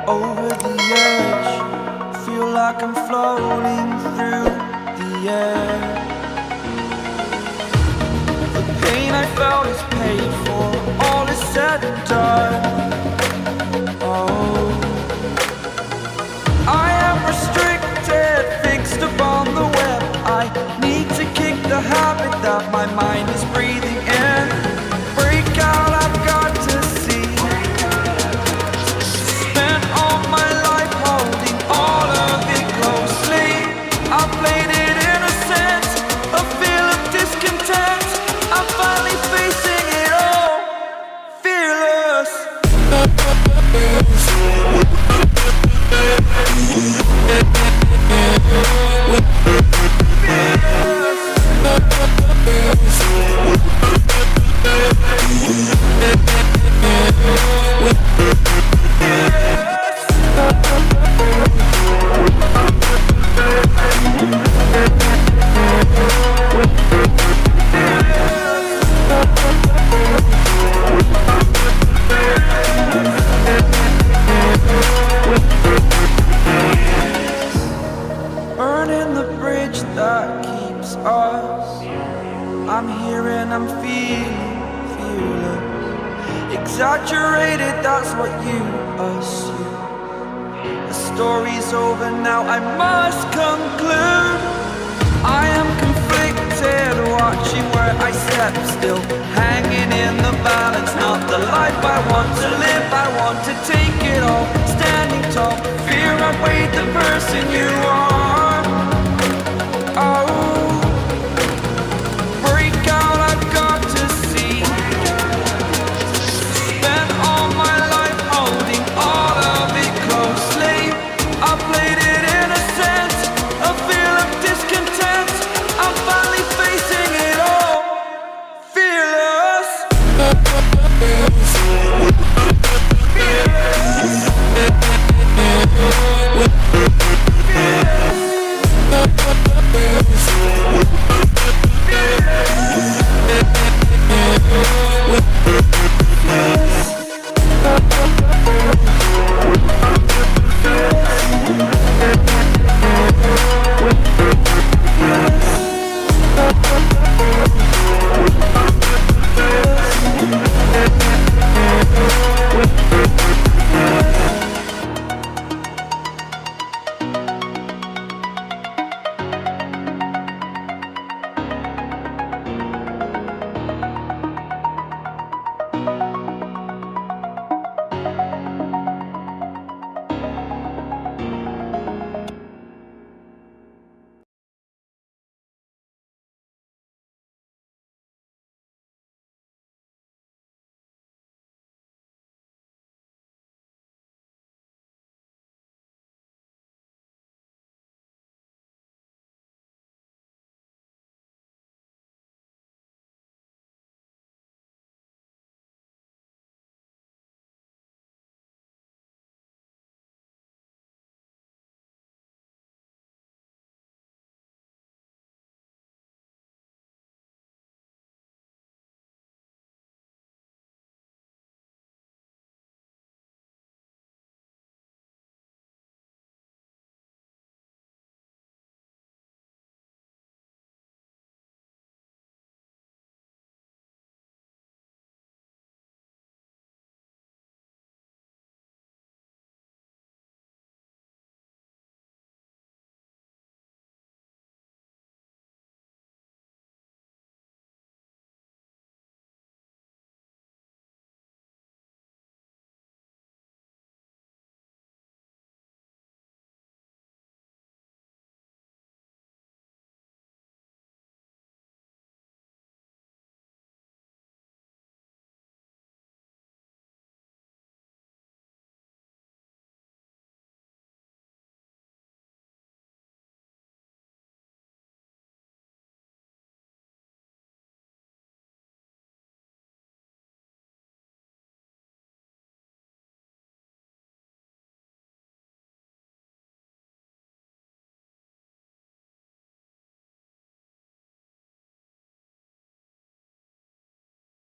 over the edge. Feel like I'm floating through the air. The pain I felt is paid for, all is said and done. Oh, I am restricted, fixed upon the web. I need to kick the habit that my mind is breathing in. Break out, I've got to see. Spent all my life holding all of it closely. I played it innocent, a feel of discontent. I'm finally facing it all, fearless. Burning the bridge that keeps us. I'm here and I'm feeling fearless. Exaggerated, that's what you assume. The story's over now, I must conclude. I am conflicted, watching where I step still, hanging in the balance. Not the life I want to live, I want to take it all. Standing tall, fear I weighed the person you